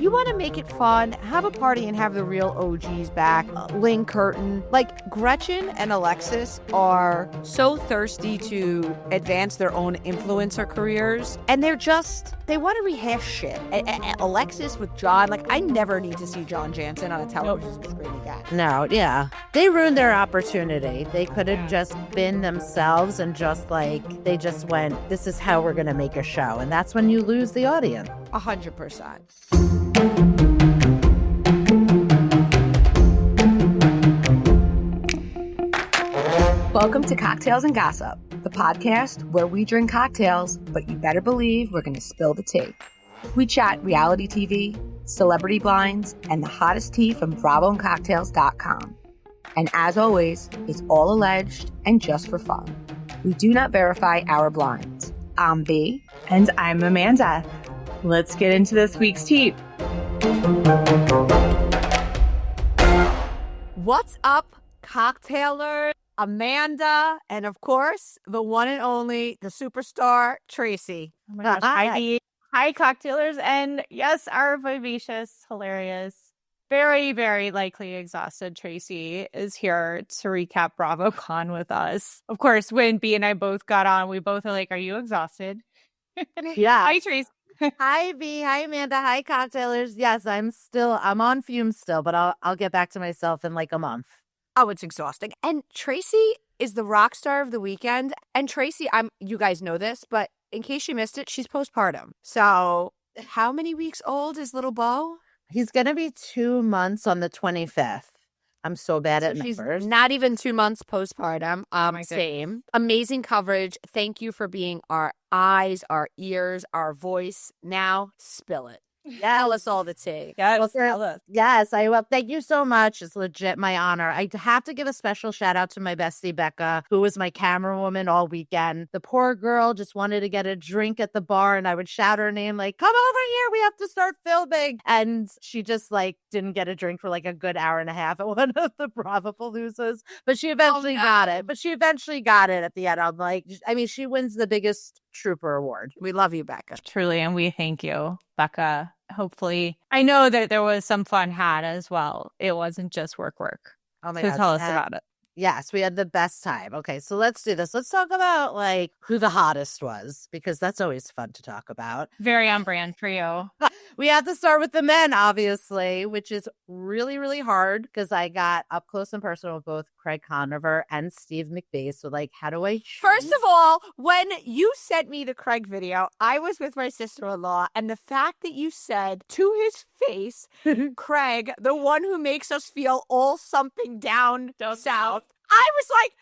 you want to make it fun, have a party and have the real OGs back. Lynn Curtin. Like, Gretchen and Alexis are so thirsty to advance their own influencer careers. And they want to rehash shit. Alexis with John, like, I never need to see John Jansen on a television screen again. No, yeah. They ruined their opportunity. They could have just been themselves and just like, they just went, this is how we're going to make a show. And that's when you lose the audience. 100%. Welcome to Cocktails and Gossip, the podcast where we drink cocktails, but you better believe we're going to spill the tea. We chat reality TV, celebrity blinds, and the hottest tea from BravoCocktails.com. And as always, it's all alleged and just for fun. We do not verify our blinds. I'm B. And I'm Amanda. Let's get into this week's tea. What's up, cocktailers? Amanda, and of course, the one and only, the superstar, Tracy. Oh my gosh. Hi, cocktailers. And yes, our vivacious, hilarious, very, very likely exhausted Tracy is here to recap Bravocon with us. Of course, when B and I both got on, we both are like, are you exhausted? Yeah. Hi, Tracy. Hi, V. Hi, Amanda. Hi, cocktailers. Yes, I'm on fumes still, but I'll get back to myself in like a month. Oh, it's exhausting. And Tracy is the rock star of the weekend. And Tracy, you guys know this, but in case you missed it, she's postpartum. So how many weeks old is little Beau? He's going to be 2 months on the 25th. I'm so bad at numbers. She's not even 2 months postpartum. Same. Goodness. Amazing coverage. Thank you for being our eyes, our ears, our voice. Now spill it. Tell us all the tea. Yes, I will. Thank you so much. It's legit my honor. I have to give a special shout out to my bestie, Becca, who was my camera woman all weekend. The poor girl just wanted to get a drink at the bar, and I would shout her name like, come over here. We have to start filming. And she just like didn't get a drink for like a good hour and a half at one of the Bravopaloozas. But she eventually got it. At the end. I'm like, she wins the biggest trooper award. We love you, Becca. Truly, and we thank you, Becca. Hopefully, I know that there was some fun had as well. It wasn't just work. Oh my God. God. Tell us about it. Yes, we had the best time. Okay, so let's do this. Let's talk about like who the hottest was, because that's always fun to talk about. Very on brand for you. We have to start with the men, obviously, which is really, really hard because I got up close and personal with both Craig Conover and Steve McBee. So like, how do I choose? First of all, when you sent me the Craig video, I was with my sister-in-law, and the fact that you said to his face, Craig, the one who makes us feel all something down south, I was like,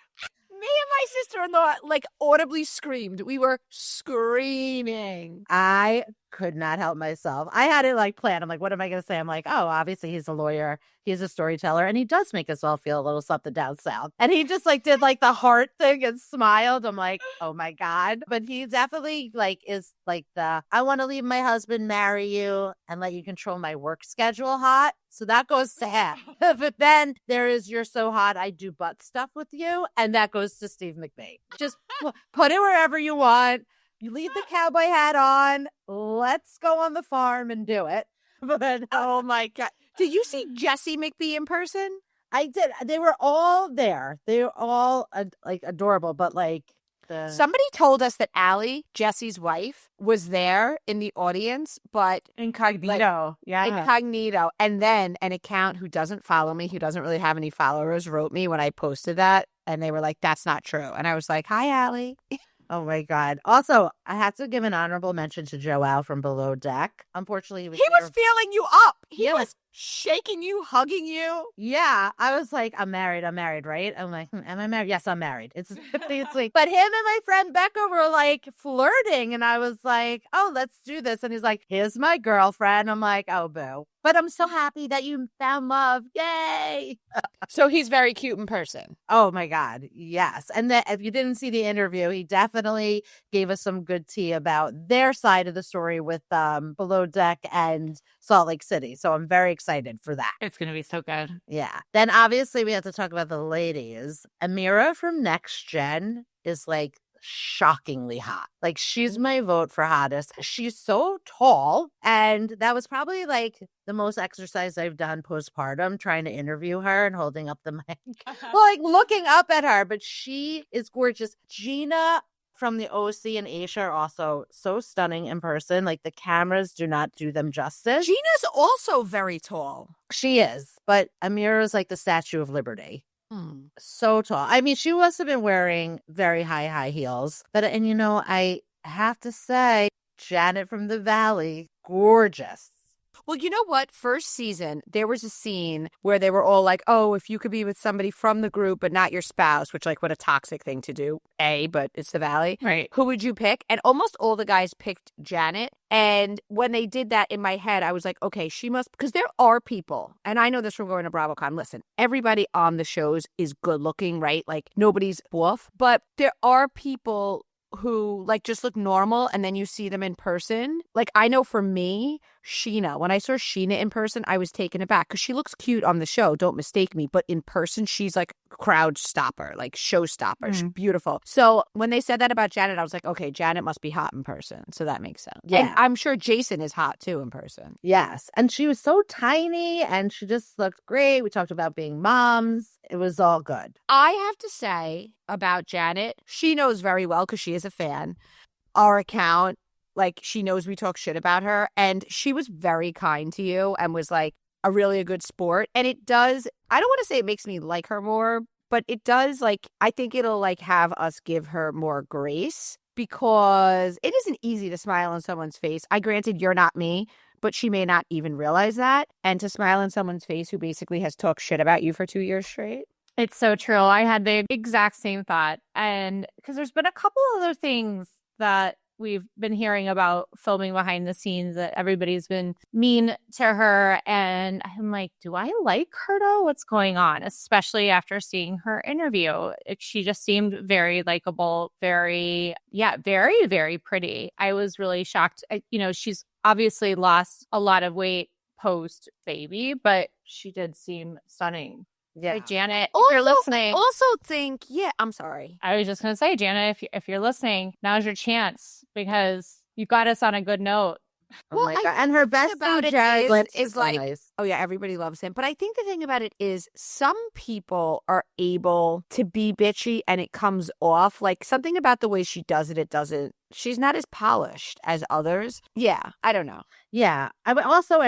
me and my sister-in-law like audibly screamed. We were screaming. I could not help myself. I had it like planned. I'm like, what am I going to say? I'm like, oh, obviously he's a lawyer. He's a storyteller, and he does make us all feel a little something down south. And he just like did like the heart thing and smiled. I'm like, oh my God. But he definitely like is like the, I want to leave my husband, marry you, and let you control my work schedule hot. So that goes to him. But then there is, you're so hot, I do butt stuff with you. And that goes to Steve McBee. Just put it wherever you want. You leave the cowboy hat on. Let's go on the farm and do it. But oh my God. Did you see Jesse McBee in person? I did. They were all there. They were all like adorable, but like somebody told us that Allie, Jesse's wife, was there in the audience, but incognito. Incognito. And then an account who doesn't follow me, who doesn't really have any followers, wrote me when I posted that, and they were like, that's not true. And I was like, hi, Allie. Oh my God. Also, I had to give an honorable mention to Joel from Below Deck. Unfortunately, he was feeling you up. He was shaking you, hugging you. Yeah. I was like, I'm married, right? I'm like, am I married? Yes, I'm married. It's like, but him and my friend Becca were like flirting, and I was like, oh, let's do this. And he's like, here's my girlfriend. I'm like, oh, boo. But I'm so happy that you found love. Yay. So he's very cute in person. Oh my God. Yes. And if you didn't see the interview, he definitely gave us some good tea about their side of the story with Below Deck and Salt Lake City. So I'm very excited for that. It's going to be so good. Yeah. Then obviously we have to talk about the ladies. Amira from Next Gen is like shockingly hot. Like, she's my vote for hottest. She's so tall. And that was probably like the most exercise I've done postpartum, trying to interview her and holding up the mic. Well, like looking up at her, but she is gorgeous. Gina from the OC and Aisha are also so stunning in person. Like, the cameras do not do them justice. Gina's also very tall. She is, but Amira's like the Statue of Liberty. So tall. I mean, she must have been wearing very high heels. But, and you know, I have to say, Janet from the Valley, gorgeous. Well, you know what? First season, there was a scene where they were all like, oh, if you could be with somebody from the group but not your spouse, which, like, what a toxic thing to do, but it's the Valley. Right. Who would you pick? And almost all the guys picked Janet. And when they did that in my head, I was like, okay, she must, because there are people, and I know this from going to Bravocon. Listen, everybody on the shows is good looking, right? Like, nobody's off. But there are people who like just look normal and then you see them in person. Like, I know for me, Sheena, when I saw Sheena in person, I was taken aback because she looks cute on the show, don't mistake me, but in person she's like crowd stopper, like show stopper. She's beautiful. So when they said that about Janet, I was like, okay, Janet must be hot in person, so that makes sense. Yeah. And I'm sure Jason is hot too in person. Yes, and she was so tiny and she just looked great. We talked about being moms. It was all good. I have to say about Janet, she knows very well because she is a fan. Our account, like, she knows we talk shit about her, and she was very kind to you and was like a good sport. And it does, I don't want to say it makes me like her more, but it does, like, I think it'll like have us give her more grace because it isn't easy to smile on someone's face. Granted, you're not me, but she may not even realize that. And to smile on someone's face who basically has talked shit about you for 2 years straight. It's so true. I had the exact same thought. And because there's been a couple other things that we've been hearing about filming behind the scenes that everybody's been mean to her. And I'm like, do I like her though? What's going on? Especially after seeing her interview. She just seemed very likable, very, very pretty. I was really shocked. She's obviously lost a lot of weight post baby, but she did seem stunning. Yeah. Hey, Janet, if you're listening. I'm sorry. I was just going to say, Janet, if you're listening, now's your chance because you got us on a good note. Oh my God. And her best about it is like, nice. Oh yeah, everybody loves him. But I think the thing about it is some people are able to be bitchy and it comes off. Like, something about the way she does it doesn't, she's not as polished as others. Yeah, I don't know. Yeah. I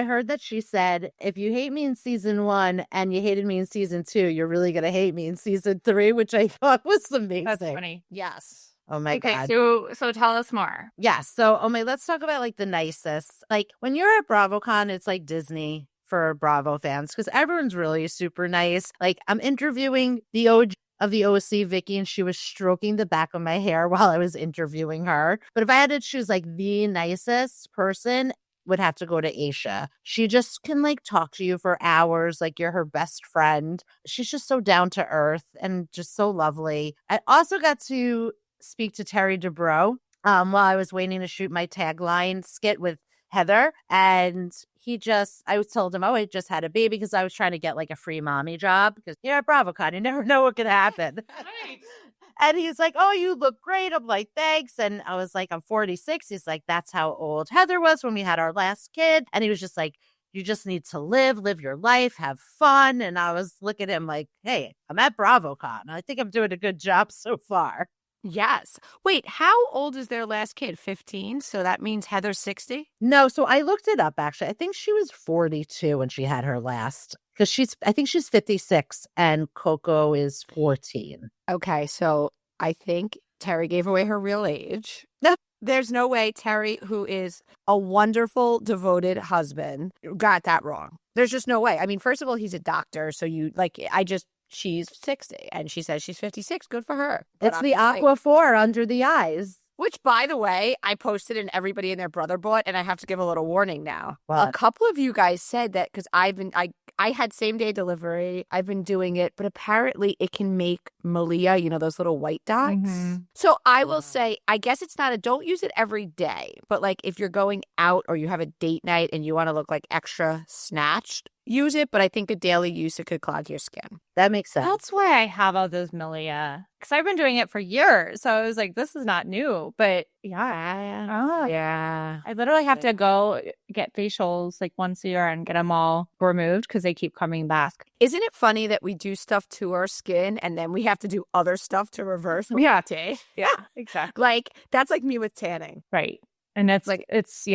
heard that she said, if you hate me in season 1 and you hated me in season 2, you're really going to hate me in season 3, which I thought was amazing. That's funny. Yes. Oh my God. So tell us more. Yes. So, let's talk about like the nicest. Like, when you're at Bravocon, it's like Disney for Bravo fans because everyone's really super nice. Like, I'm interviewing the OG of the OC, Vicki, and she was stroking the back of my hair while I was interviewing her. But if I had to choose like the nicest person, would have to go to Aisha. She just can like talk to you for hours like you're her best friend. She's just so down to earth and just so lovely. I also got to speak to Terry Dubrow while I was waiting to shoot my tagline skit with Heather. And I told him, I just had a baby because I was trying to get like a free mommy job because, at Bravocon, you never know what could happen. Right. And he's like, oh, you look great. I'm like, thanks. And I was like, I'm 46. He's like, that's how old Heather was when we had our last kid. And he was just like, you just need to live your life, have fun. And I was looking at him like, hey, I'm at Bravocon. I think I'm doing a good job so far. Yes. Wait, how old is their last kid? 15? So that means Heather's 60? No, so I looked it up, actually. I think she was 42 when she had her last. Because I think she's 56 and Coco is 14. Okay, so I think Terry gave away her real age. There's no way Terry, who is a wonderful, devoted husband, got that wrong. There's just no way. I mean, first of all, he's a doctor. So she's 60 and she says she's 56. Good for her. It's the Aqua 4 under the eyes. Which, by the way, I posted and everybody and their brother bought, and I have to give a little warning now. What? A couple of you guys said that because I had same-day delivery. I've been doing it, but apparently it can make Malia, those little white dots. Mm-hmm. So I will say, I guess it's don't use it every day, but like if you're going out or you have a date night and you want to look like extra snatched, use it, but I think a daily use it could clog your skin. That makes sense. That's why I have all those Milia. Because I've been doing it for years. So I was like, this is not new. But yeah. Yeah. I literally have to go get facials like once a year and get them all removed because they keep coming back. Isn't it funny that we do stuff to our skin and then we have to do other stuff to reverse what we did? Yeah, exactly. Like, that's like me with tanning. Right. And it's like, it's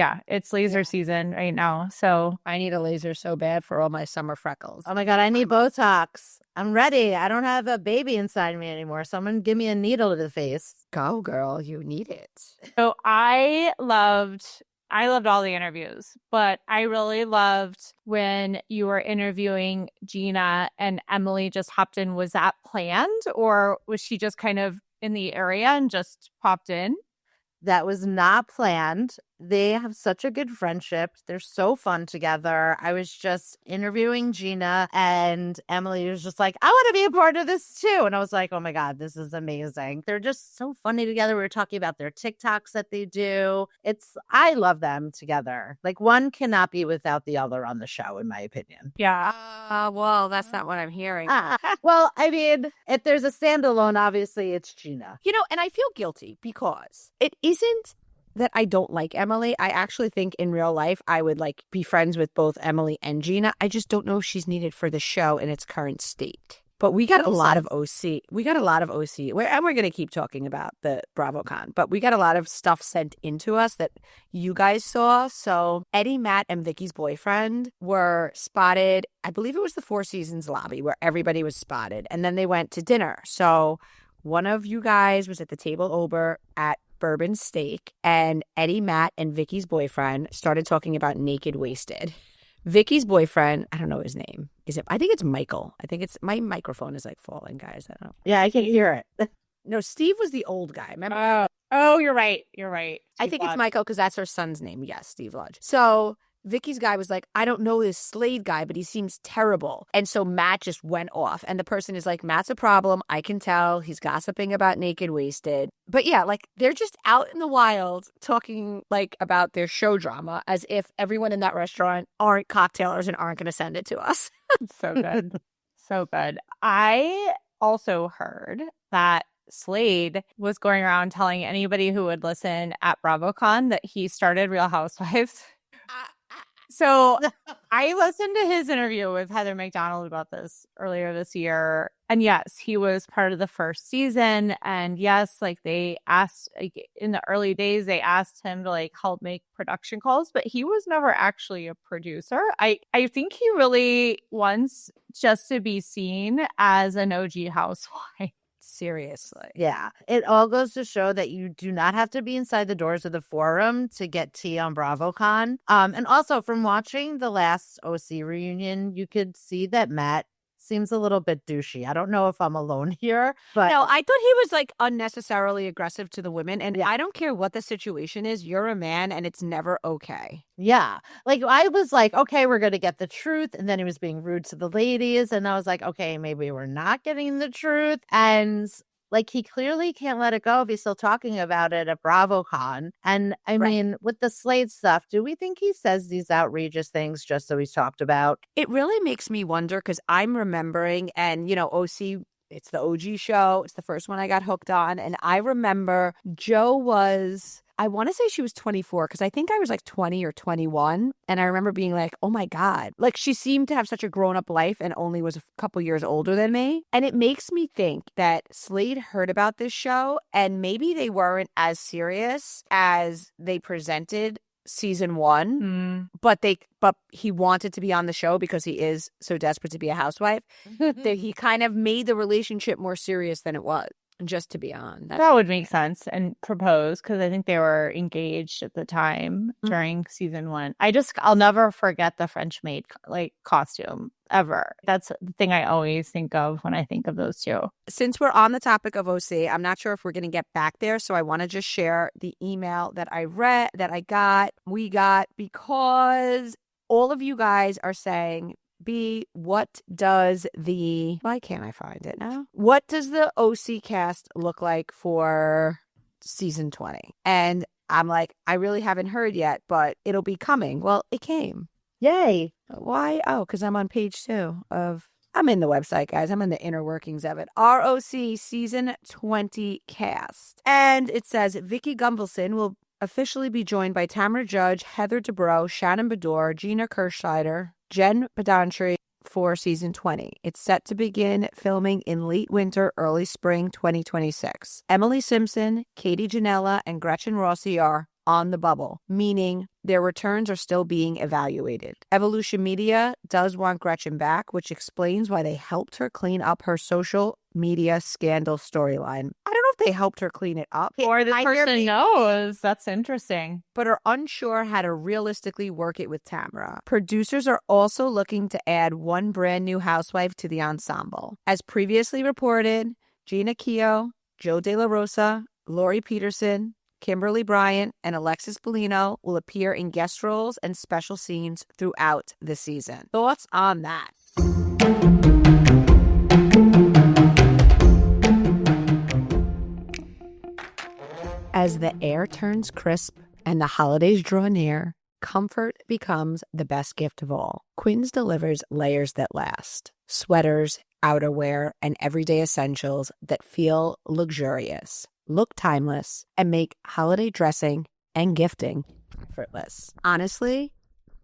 laser season right now. So I need a laser so bad for all my summer freckles. Oh my God, I need Botox. I'm ready. I don't have a baby inside me anymore. Someone give me a needle to the face. Go, girl. You need it. So I loved all the interviews, but I really loved when you were interviewing Gina and Emily just hopped in. Was that planned or was she just kind of in the area and just popped in? That was not planned. They have such a good friendship. They're so fun together. I was just interviewing Gina and Emily was just like, I want to be a part of this too. And I was like, oh my God, this is amazing. They're just so funny together. We were talking about their TikToks that they do. I love them together. Like one cannot be without the other on the show, in my opinion. Yeah. Well, that's not what I'm hearing. Well, I mean, if there's a standalone, obviously it's Gina. You know, and I feel guilty because it isn't that I don't like Emily. I actually think in real life I would like be friends with both Emily and Gina. I just don't know if she's needed for the show in its current state. But we got a lot of OC. And we're going to keep talking about the Bravocon. But we got a lot of stuff sent into us that you guys saw. So Eddie, Matt, and Vicky's boyfriend were spotted. I believe it was the Four Seasons lobby where everybody was spotted. And then they went to dinner. So one of you guys was at the table over at Bourbon Steak, and Eddie, Matt, and Vicky's boyfriend started talking about naked wasted. Vicky's boyfriend, I don't know his name. I think it's Michael. I think it's my microphone is like falling, guys. I don't know. Yeah, I can hear it. No, Steve was the old guy. Remember? Oh, you're right. I think it's Michael because that's her son's name. Yes, Steve Lodge. So Vicky's guy was like, I don't know this Slade guy, but he seems terrible. And so Matt just went off. And the person is like, Matt's a problem. I can tell. He's gossiping about naked wasted. But yeah, like they're just out in the wild talking like about their show drama as if everyone in that restaurant aren't cocktailers and aren't going to send it to us. So good. So good. I also heard that Slade was going around telling anybody who would listen at Bravocon that he started Real Housewives. So I listened to his interview with Heather McDonald about this earlier this year. And yes, he was part of the first season. And yes, like they asked, like in the early days, they asked him to like help make production calls, but he was never actually a producer. I think he really wants just to be seen as an OG housewife. Seriously. Yeah. It all goes to show that you do not have to be inside the doors of the forum to get tea on Bravocon. And also from watching the last OC reunion, you could see that Matt seems a little bit douchey. I don't know if I'm alone here, but no, I thought he was like unnecessarily aggressive to the women. And I don't care what the situation is. You're a man and it's never okay. Yeah. Like I was like, okay, we're going to get the truth. And then he was being rude to the ladies. And I was like, okay, maybe we're not getting the truth. And like he clearly can't let it go if he's still talking about it at Bravocon. And I mean, with the Slade stuff, do we think he says these outrageous things just so he's talked about? It really makes me wonder because I'm remembering, and you know, OC, it's the OG show. It's the first one I got hooked on. And I remember Joe was, I want to say she was 24 because I think I was like 20 or 21. And I remember being like, oh my God, like she seemed to have such a grown up life and only was a couple years older than me. And it makes me think that Slade heard about this show and maybe they weren't as serious as they presented season one, but he wanted to be on the show because he is so desperate to be a housewife that he kind of made the relationship more serious than it was. Just to be on. That would make sense and propose because I think they were engaged at the time during season one. I'll never forget the French maid like costume ever. That's the thing I always think of when I think of those two. Since we're on the topic of OC, I'm not sure if we're going to get back there. So I want to just share the email that we got because all of you guys are saying, what does why can't I find it now? What does the OC cast look like for season 20? And I'm like, I really haven't heard yet, but it'll be coming. Well, it came. Yay. Why? Oh, because I'm on page 2 of... I'm in the website, guys. I'm in the inner workings of it. ROC Season 20 cast. And it says Vicki Gunvalson will officially be joined by Tamara Judge, Heather Dubrow, Shannon Bedore, Gina Kirschneider, Jen Pedantry for Season 20. It's set to begin filming in late winter, early spring 2026. Emily Simpson, Katie Ginella, and Gretchen Rossi are on the bubble, meaning their returns are still being evaluated. Evolution Media does want Gretchen back, which explains why they helped her clean up her social media scandal storyline. I don't know if they helped her clean it up. Or the person knows. That's interesting. But are unsure how to realistically work it with Tamara. Producers are also looking to add one brand new housewife to the ensemble. As previously reported, Gina Keogh, Joe De La Rosa, Lori Peterson, Kimberly Bryant, and Alexis Bellino will appear in guest roles and special scenes throughout the season. Thoughts on that? As the air turns crisp and the holidays draw near, comfort becomes the best gift of all. Quince delivers layers that last. Sweaters, outerwear, and everyday essentials that feel luxurious, look timeless, and make holiday dressing and gifting effortless. Honestly,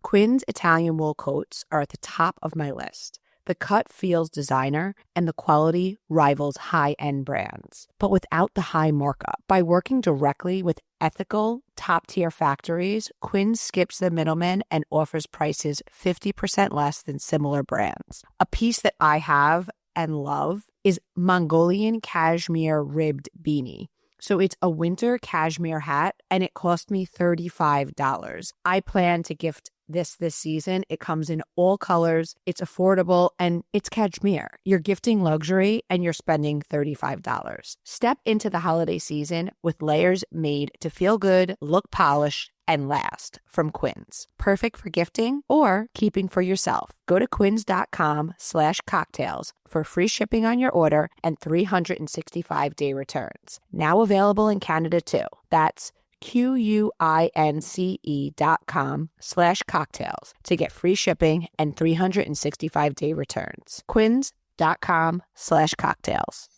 Quince Italian wool coats are at the top of my list. The cut feels designer, and the quality rivals high-end brands, but without the high markup. By working directly with ethical, top-tier factories, Quince skips the middleman and offers prices 50% less than similar brands. A piece that I have and love is Mongolian cashmere ribbed beanie. So it's a winter cashmere hat, and it cost me $35. I plan to gift this season. It comes in all colors, it's affordable, and it's cashmere. You're gifting luxury, and you're spending $35. Step into the holiday season with layers made to feel good, look polished, and last from Quince. Perfect for gifting or keeping for yourself. Go to quince.com/cocktails for free shipping on your order and 365-day returns. Now available in Canada too. That's QUINCE.com/cocktails to get free shipping and 365-day returns. Quince.com/cocktails.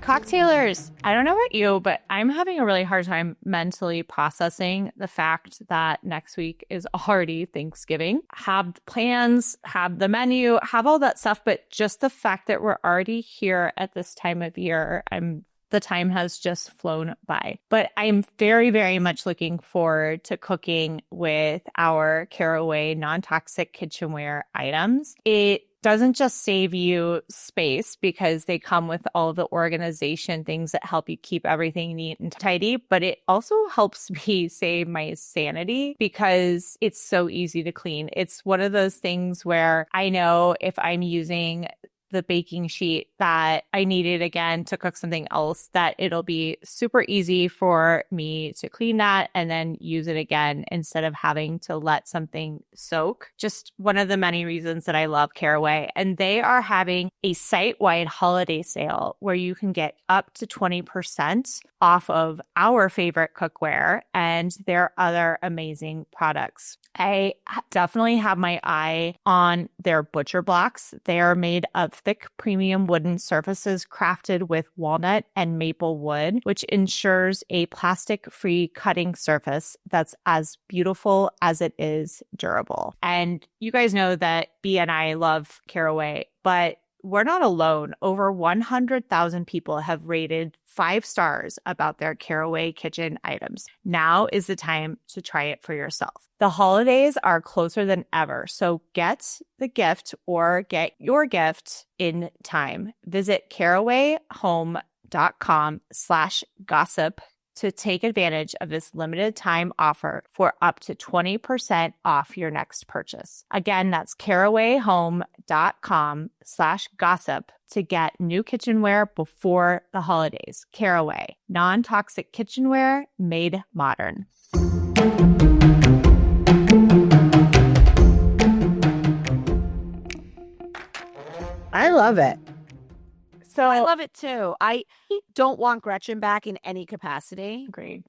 Cocktailers, I don't know about you, but I'm having a really hard time mentally processing the fact that next week is already Thanksgiving. Have plans, have the menu, have all that stuff, but just the fact that we're already here at this time of year, the time has just flown by. But I'm very, very much looking forward to cooking with our Caraway non-toxic kitchenware items. It doesn't just save you space because they come with all the organization things that help you keep everything neat and tidy, but it also helps me save my sanity because it's so easy to clean. It's one of those things where I know if I'm using the baking sheet that I needed again to cook something else, that it'll be super easy for me to clean that and then use it again instead of having to let something soak. Just one of the many reasons that I love Caraway. And they are having a site-wide holiday sale where you can get up to 20% off of our favorite cookware and their other amazing products. I definitely have my eye on their butcher blocks. They are made of thick premium wooden surfaces crafted with walnut and maple wood, which ensures a plastic-free cutting surface that's as beautiful as it is durable. And you guys know that B and I love Caraway, but we're not alone. Over 100,000 people have rated 5 stars about their Caraway kitchen items. Now is the time to try it for yourself. The holidays are closer than ever, so get the gift or get your gift in time. Visit carawayhome.com/gossip to take advantage of this limited time offer for up to 20% off your next purchase. Again, that's carawayhome.com/gossip to get new kitchenware before the holidays. Caraway, non-toxic kitchenware made modern. I love it. So I love it too. I don't want Gretchen back in any capacity. agreed.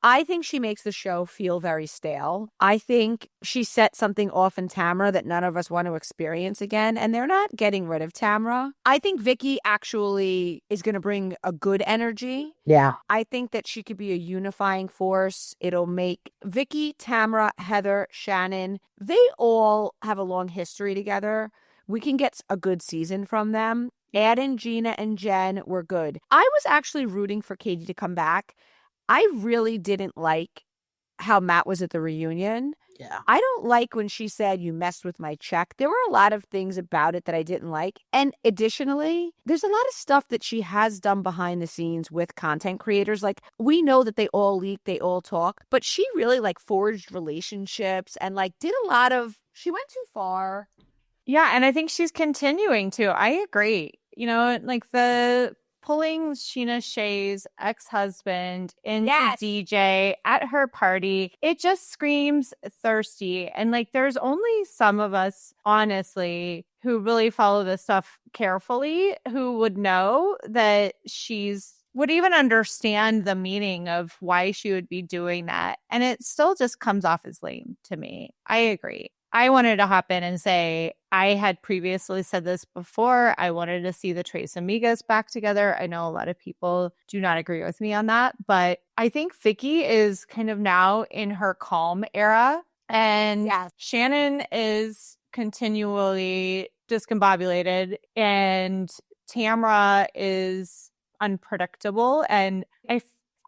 I think she makes the show feel very stale. I think she set something off in Tamra that none of us want to experience again, and they're not getting rid of Tamra. I think Vicki actually is going to bring a good energy. Yeah. I think that she could be a unifying force. It'll make Vicki, Tamra, Heather, Shannon, they all have a long history together. We can get a good season from them. Add in Gina and Jen, we're good. I was actually rooting for Katie to come back. I really didn't like how Matt was at the reunion. Yeah. I don't like when she said, you messed with my check. There were a lot of things about it that I didn't like. And additionally, there's a lot of stuff that she has done behind the scenes with content creators. Like, we know that they all leak, they all talk, but she really like forged relationships and like did a lot of, she went too far. Yeah, and I think she's continuing to. I agree. You know, like the pulling Sheena Shea's ex-husband into DJ at her party, it just screams thirsty. And like, there's only some of us, honestly, who really follow this stuff carefully, who would know that would even understand the meaning of why she would be doing that. And it still just comes off as lame to me. I agree. I wanted to hop in and say, I had previously said this before. I wanted to see the Trace amigas back together. I know a lot of people do not agree with me on that, but I think Vicki is kind of now in her calm era, and Shannon is continually discombobulated, and Tamra is unpredictable. And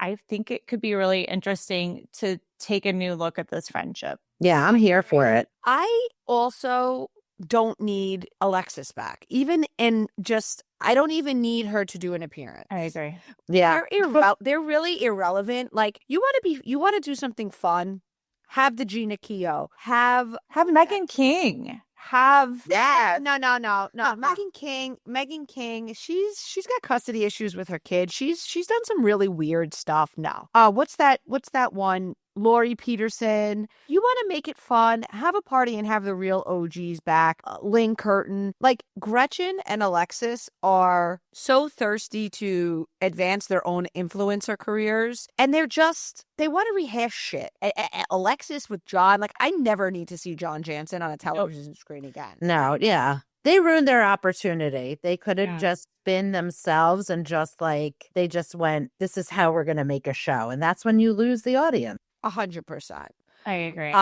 I think it could be really interesting to take a new look at this friendship. Yeah, I'm here for it. I also don't need Alexis back. Even in just, I don't even need her to do an appearance. I agree. Yeah. They're really irrelevant. Like, you want to do something fun, have the Gina Keogh, have Megan King. No. Megan King, she's got custody issues with her kid. She's done some really weird stuff. No. What's that one? Lori Peterson. You want to make it fun, have a party and have the real OGs back. Lynn Curtin. Like, Gretchen and Alexis are so thirsty to advance their own influencer careers, and they want to rehash shit. Alexis with John, like, I never need to see John Jansen on a television screen again. No, yeah. They ruined their opportunity. They could have just been themselves and they just went, this is how we're going to make a show. And that's when you lose the audience. 100%. I agree.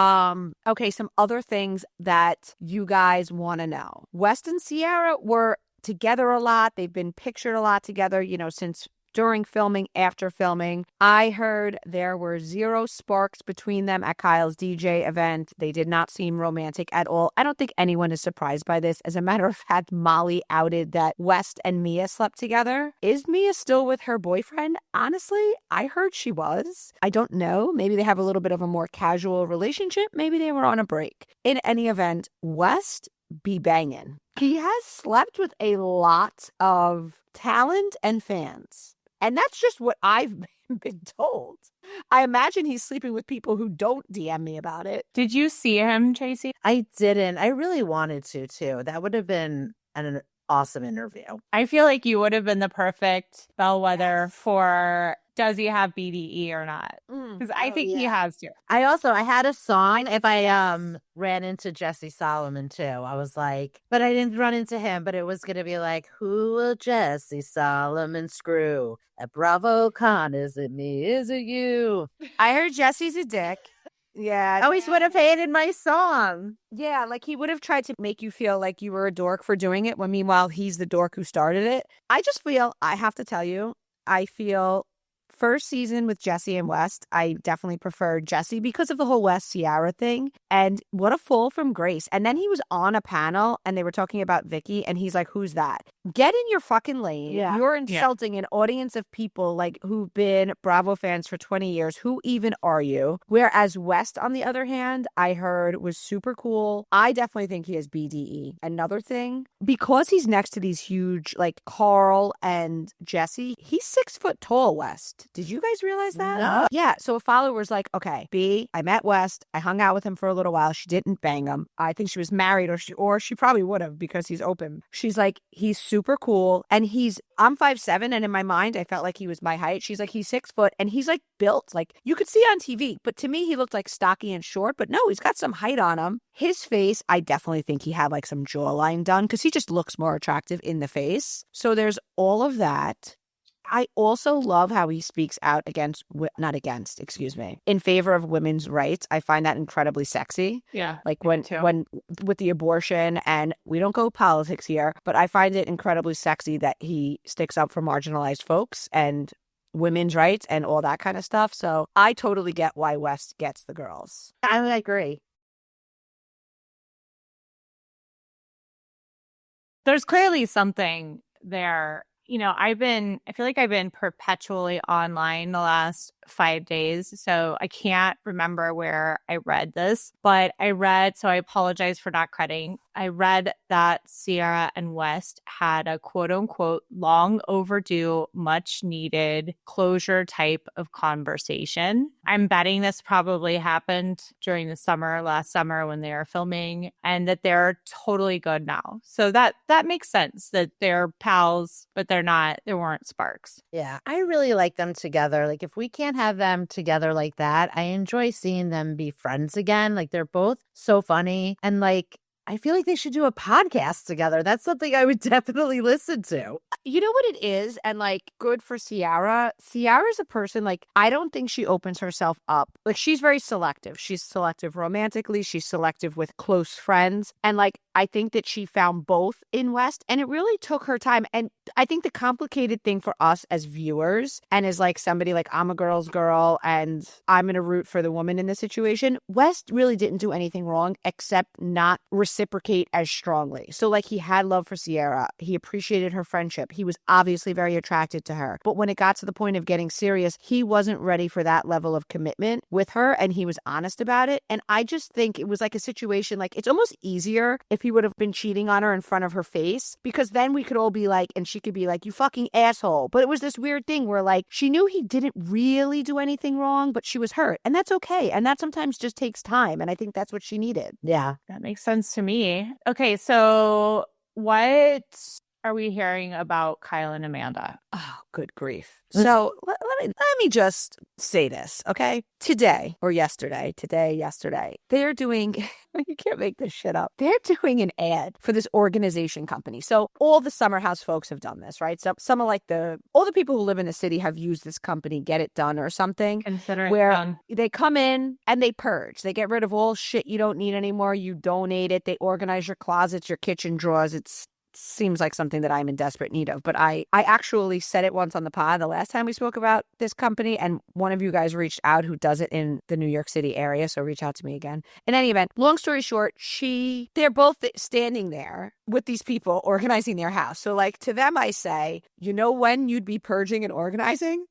Okay, some other things that you guys want to know. West and Sierra were together a lot. They've been pictured a lot together, since during filming, after filming. I heard there were zero sparks between them at Kyle's DJ event. They did not seem romantic at all. I don't think anyone is surprised by this. As a matter of fact, Molly outed that West and Mia slept together. Is Mia still with her boyfriend? Honestly, I heard she was. I don't know. Maybe they have a little bit of a more casual relationship. Maybe they were on a break. In any event, West be banging. He has slept with a lot of talent and fans. And that's just what I've been told. I imagine he's sleeping with people who don't DM me about it. Did you see him, Tracy? I didn't. I really wanted to, too. That would have been an awesome interview. I feel like you would have been the perfect bellwether for, does he have BDE or not? Because I think he has to. I had a song. If I ran into Jesse Solomon too, I was like, but I didn't run into him. But it was gonna be like, who will Jesse Solomon screw? At Bravocon, is it me? Is it you? I heard Jesse's a dick. Yeah. I always would have hated my song. Yeah, like he would have tried to make you feel like you were a dork for doing it, when meanwhile he's the dork who started it. I have to tell you, I feel first season with Jesse and West, I definitely preferred Jesse because of the whole West Ciara thing. And what a fall from grace. And then he was on a panel and they were talking about Vicki and he's like, who's that? Get in your fucking lane. Yeah. You're insulting an audience of people like who've been Bravo fans for 20 years. Who even are you? Whereas West, on the other hand, I heard was super cool. I definitely think he has BDE. Another thing, because he's next to these huge, like Carl and Jesse, he's 6 foot tall, West. West. Did you guys realize that? No. Yeah. So a follower was like, okay, B, I met West. I hung out with him for a little while. She didn't bang him. I think she was married or she probably would have because he's open. She's like, he's super cool. And I'm 5'7", and in my mind, I felt like he was my height. She's like, he's 6 foot and he's like built. Like you could see on TV, but to me, he looked like stocky and short, but no, he's got some height on him. His face, I definitely think he had like some jawline done because he just looks more attractive in the face. So there's all of that. I also love how he speaks out in favor of women's rights. I find that incredibly sexy. Yeah. Like when with the abortion, and we don't go politics here, but I find it incredibly sexy that he sticks up for marginalized folks and women's rights and all that kind of stuff. So I totally get why West gets the girls. I agree. There's clearly something there. You know, I feel like I've been perpetually online the last 5 days. So I can't remember where I read this, but so I apologize for not crediting. I read that Sierra and West had a quote unquote long overdue, much needed closure type of conversation. I'm betting this probably happened during last summer when they were filming, and that they're totally good now. So that makes sense that they're pals, but there weren't sparks. Yeah. I really like them together. Like if we can't have them together like that, I enjoy seeing them be friends again. Like they're both so funny, and like I feel like they should do a podcast together. That's something I would definitely listen to. You know what it is? And like, good for Sierra. Sierra's a person, like, I don't think she opens herself up. Like, she's very selective. She's selective romantically. She's selective with close friends. And like, I think that she found both in West, and it really took her time. And I think the complicated thing for us as viewers, and as like somebody like, I'm a girl's girl and I'm going to root for the woman in this situation, West really didn't do anything wrong except not reciprocate as strongly. So like, he had love for Sierra. He appreciated her friendship. He was obviously very attracted to her. But when it got to the point of getting serious, he wasn't ready for that level of commitment with her, and he was honest about it. And I just think it was like a situation, like, it's almost easier if he would have been cheating on her in front of her face, because then we could all be like, and she could be like, you fucking asshole. But it was this weird thing where like, she knew he didn't really do anything wrong, but she was hurt. And that's okay. And that sometimes just takes time. And I think that's what she needed. Yeah. That makes sense to me. Okay, so what are we hearing about Kyle and Amanda? Oh, good grief. So let me just say this, okay? Today, yesterday, they're doing, you can't make this shit up. They're doing an ad for this organization company. So all the Summer House folks have done this, right? So some of like all the people who live in the city have used this company, Get It Done or something. Consider it where done. They come in and they purge. They get rid of all shit you don't need anymore. You donate it. They organize your closets, your kitchen drawers. It's seems like something that I'm in desperate need of. But I actually said it once on the pod the last time we spoke about this company, and one of you guys reached out who does it in the New York City area, so reach out to me again. In any event, long story short, they're both standing there with these people organizing their house. So like, to them I say, you know when you'd be purging and organizing?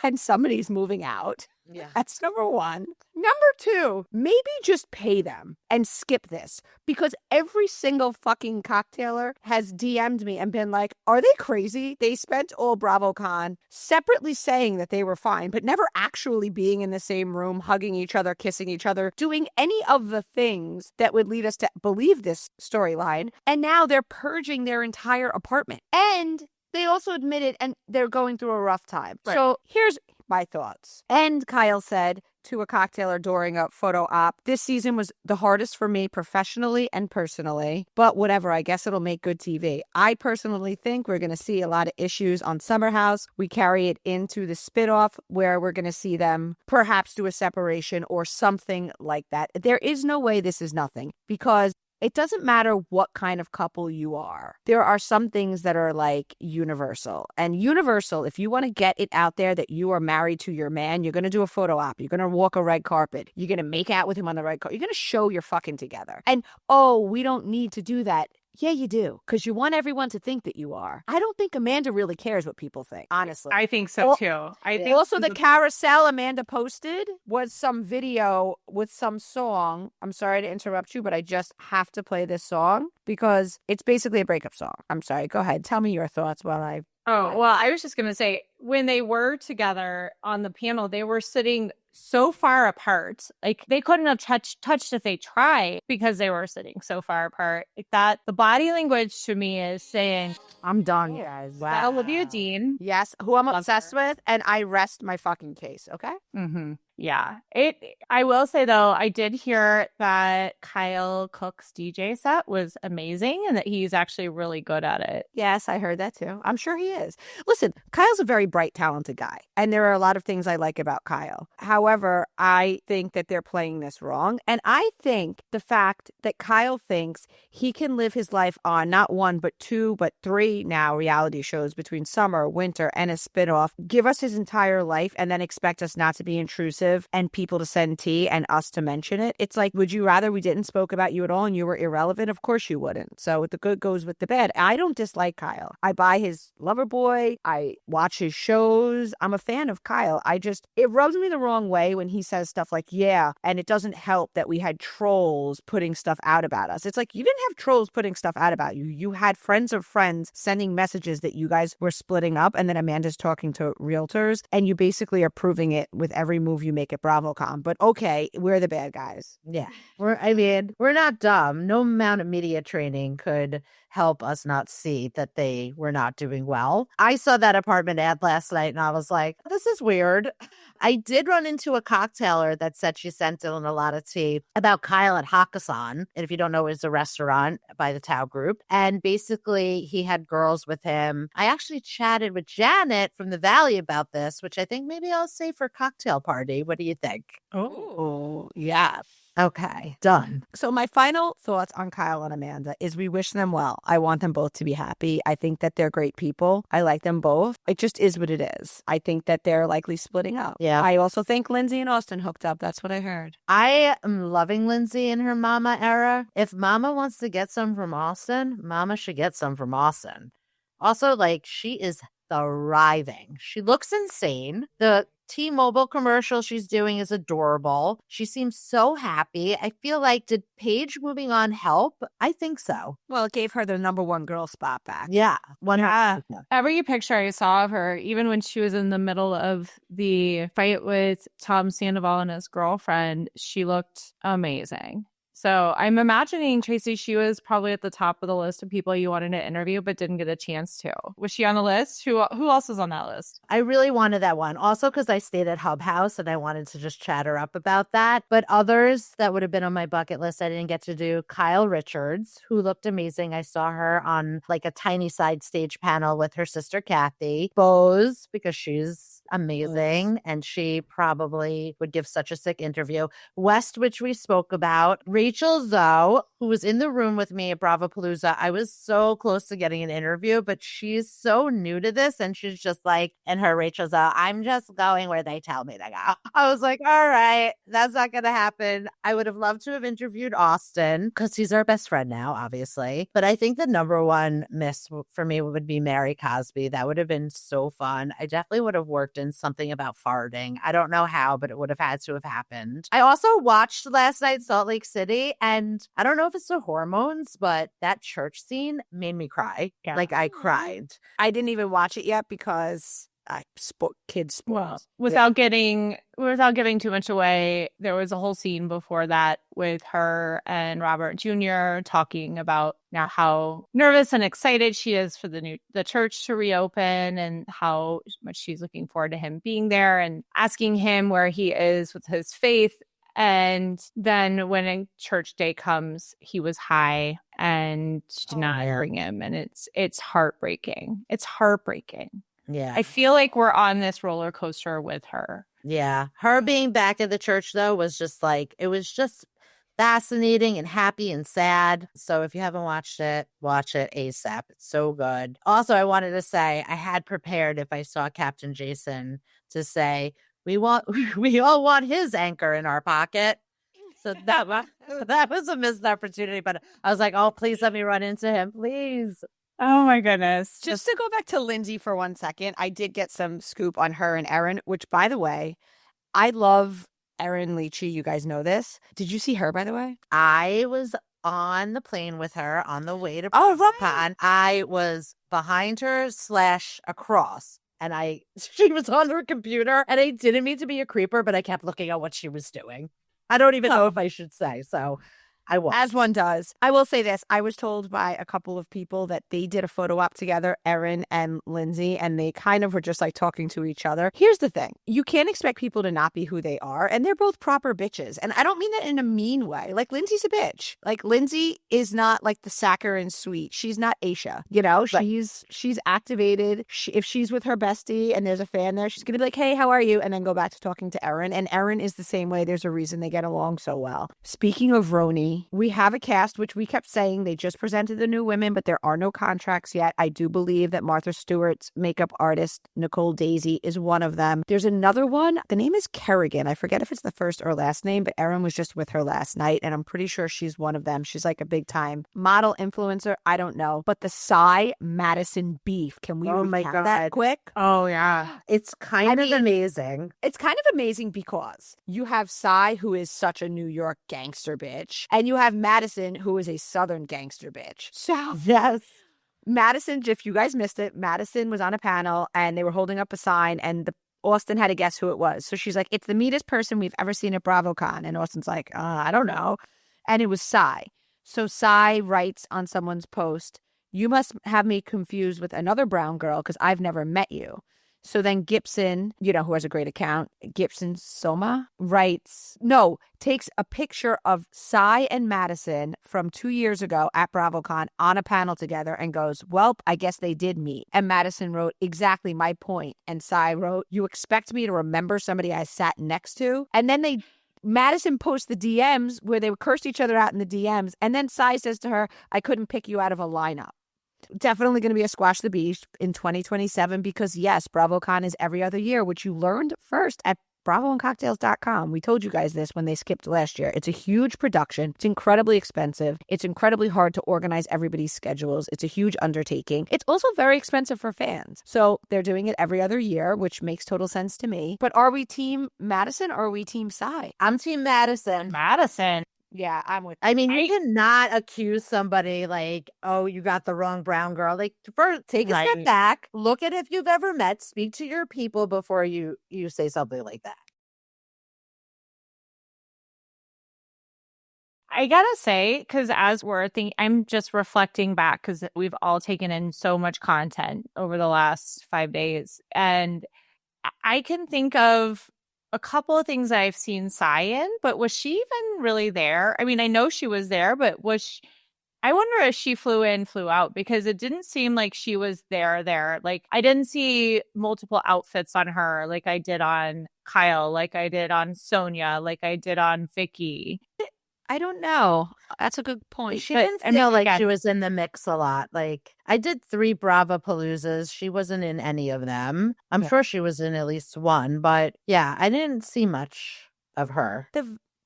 When somebody's moving out. Yeah. That's number one. Number two, maybe just pay them and skip this, because every single fucking cocktailer has DM'd me and been like, are they crazy? They spent all Bravocon separately saying that they were fine, but never actually being in the same room, hugging each other, kissing each other, doing any of the things that would lead us to believe this storyline. And now they're purging their entire apartment. And they also admitted, and they're going through a rough time. Right. So here's my thoughts. And Kyle said to a cocktailer during a photo op, this season was the hardest for me professionally and personally, but whatever, I guess it'll make good TV. I personally think we're going to see a lot of issues on Summer House. We carry it into the spinoff where we're going to see them perhaps do a separation or something like that. There is no way this is nothing, because it doesn't matter what kind of couple you are. There are some things that are like universal. And universal, if you want to get it out there that you are married to your man, you're going to do a photo op. You're going to walk a red carpet. You're going to make out with him on the red carpet. You're going to show you're fucking together. And, oh, we don't need to do that. Yeah, you do, because you want everyone to think that you are. I don't think Amanda really cares what people think, honestly. I think so, too. I think also, the carousel Amanda posted was some video with some song. I'm sorry to interrupt you, but I just have to play this song because it's basically a breakup song. I'm sorry. Go ahead. Tell me your thoughts while I... Oh, well, I was just going to say, when they were together on the panel, they were sitting so far apart. Like they couldn't have touched if they tried because they were sitting so far apart. Like that, the body language to me is saying, I'm done, you guys. Wow. Olivia Dean. Yes, who I'm obsessed with, and I rest my fucking case, okay? Mm-hmm. Yeah. I will say, though, I did hear that Kyle Cook's DJ set was amazing and that he's actually really good at it. Yes, I heard that too. I'm sure he is. Listen, Kyle's a very bright, talented guy, and there are a lot of things I like about Kyle. However, I think that they're playing this wrong, and I think the fact that Kyle thinks he can live his life on not one, but two, but three now reality shows between summer, winter, and a spinoff, give us his entire life, and then expect us not to be intrusive and people to send tea and us to mention it. It's like, would you rather we didn't spoke about you at all and you were irrelevant? Of course you wouldn't. So the good goes with the bad. I don't dislike Kyle. I buy his Loverboy. I watch his shows. I'm a fan of Kyle. It rubs me the wrong way when he says stuff like, yeah, and it doesn't help that we had trolls putting stuff out about us. It's like, you didn't have trolls putting stuff out about you. You had friends of friends sending messages that you guys were splitting up, and then Amanda's talking to realtors, and you basically are proving it with every move you make at Bravocon. But okay, we're the bad guys. Yeah. We're not dumb. No amount of media training could help us not see that they were not doing well. I saw that apartment ad last night and I was like, this is weird. I did run into a cocktailer that said she sent in a lot of tea about Kyle at Hakkasan. And if you don't know, it's a restaurant by the Tao Group. And basically he had girls with him. I actually chatted with Janet from the Valley about this, which I think maybe I'll say for cocktail party. What do you think? Oh, yeah. Okay, done. So my final thoughts on Kyle and Amanda is we wish them well. I want them both to be happy. I think that they're great people. I like them both. It just is what it is. I think that they're likely splitting up. Yeah. I also think Lindsay and Austin hooked up. That's what I heard. I am loving Lindsay in her mama era. If mama wants to get some from Austin, mama should get some from Austin. Also, like, she is thriving. She looks insane. The T-Mobile commercial she's doing is adorable. She seems so happy. I feel like, did Paige moving on help? I think so. Well, it gave her the number one girl spot back. Yeah. Every picture I saw of her, even when she was in the middle of the fight with Tom Sandoval and his girlfriend, she looked amazing. So I'm imagining, Tracy, she was probably at the top of the list of people you wanted to interview but didn't get a chance to. Was she on the list? Who else was on that list? I really wanted that one. Also because I stayed at Hub House and I wanted to just chat her up about that. But others that would have been on my bucket list I didn't get to do. Kyle Richards, who looked amazing. I saw her on like a tiny side stage panel with her sister Kathy. Bose, because she's amazing and she probably would give such a sick interview. West, which we spoke about. Rachel Zoe, who was in the room with me at Bravopalooza. I was so close to getting an interview, but she's so new to this and she's just like, and her Rachel Zoe, I'm just going where they tell me to go. I was like, all right, that's not going to happen. I would have loved to have interviewed Austin because he's our best friend now, obviously. But I think the number one miss for me would be Mary Cosby. That would have been so fun. I definitely would have worked in something about farting. I don't know how, but it would have had to have happened. I also watched last night Salt Lake City, and I don't know if it's the hormones, but that church scene made me cry. Yeah. Like I cried. I didn't even watch it yet because kids sports. Well, without giving too much away, there was a whole scene before that with her and Robert Jr. talking about now how nervous and excited she is for the church to reopen and how much she's looking forward to him being there and asking him where he is with his faith. And then when a church day comes, he was high and she did not bring him. And it's heartbreaking. It's heartbreaking. Yeah. I feel like we're on this roller coaster with her. Yeah. Her being back at the church, though, was just like, it was just fascinating and happy and sad. So if you haven't watched it, watch it ASAP. It's so good. Also, I wanted to say I had prepared if I saw Captain Jason to say, we all want his anchor in our pocket. So that was a missed opportunity. But I was like, oh, please let me run into him, please. Oh, my goodness. Just to go back to Lindsay for 1 second, I did get some scoop on her and Erin, which, by the way, I love Erin Leachy. You guys know this. Did you see her, by the way? I was on the plane with her on the way to Bravocon. I was behind her / across. and she was on her computer, and I didn't mean to be a creeper, but I kept looking at what she was doing. I don't even know if I should say, so I was. As one does. I will say this. I was told by a couple of people that they did a photo op together, Erin and Lindsay, and they kind of were just like talking to each other. Here's the thing. You can't expect people to not be who they are, and they're both proper bitches. And I don't mean that in a mean way. Like, Lindsay's a bitch. Like, Lindsay is not like the saccharine sweet. She's not Aisha. You know, she's activated. If she's with her bestie and there's a fan there, she's going to be like, hey, how are you? And then go back to talking to Erin. And Erin is the same way. There's a reason they get along so well. Speaking of RHONY, we have a cast, which we kept saying they just presented the new women, but there are no contracts yet. I do believe that Martha Stewart's makeup artist, Nicole Daisy, is one of them. There's another one. The name is Kerrigan. I forget if it's the first or last name, but Erin was just with her last night, and I'm pretty sure she's one of them. She's like a big time model influencer. I don't know. But the Cy Madison beef, can we recap that quick? Oh, yeah. It's kind of amazing. It's kind of amazing because you have Cy, who is such a New York gangster bitch, and you have Madison, who is a Southern gangster bitch. So yes, Madison, if you guys missed it, Madison was on a panel and they were holding up a sign, and Austin had to guess who it was. So she's like, it's the meanest person we've ever seen at Bravocon. And Austin's like, I don't know. And it was Cy. So Cy writes on someone's post, you must have me confused with another brown girl because I've never met you. So then Gibson, who has a great account, Gibson Soma, takes a picture of Cy and Madison from 2 years ago at Bravocon on a panel together and goes, well, I guess they did meet. And Madison wrote, exactly my point. And Cy wrote, you expect me to remember somebody I sat next to? And then Madison posts the DMs where they cursed each other out in the DMs. And then Cy says to her, I couldn't pick you out of a lineup. Definitely going to be a Squash the Beast in 2027 because, yes, BravoCon is every other year, which you learned first at bravoandcocktails.com. We told you guys this when they skipped last year. It's a huge production. It's incredibly expensive. It's incredibly hard to organize everybody's schedules. It's a huge undertaking. It's also very expensive for fans. So they're doing it every other year, which makes total sense to me. But are we team Madison or are we team Cy? I'm team Madison. Madison. Yeah, I'm with you. I mean, you cannot accuse somebody like, oh, you got the wrong brown girl. Like, first, take a step back, look at if you've ever met, speak to your people before you say something like that. I gotta say, because as we're thinking, I'm just reflecting back because we've all taken in so much content over the last 5 days. And I can think of a couple of things I've seen Cy in, but was she even really there? I mean, I know she was there, but I wonder if she flew in, flew out, because it didn't seem like she was there. Like, I didn't see multiple outfits on her like I did on Kyle, like I did on Sonia, like I did on Vicki. I don't know. That's a good point. She didn't feel like she was in the mix a lot. Like, I did 3 Bravopaloozas. She wasn't in any of them. I'm sure she was in at least one, but yeah, I didn't see much of her.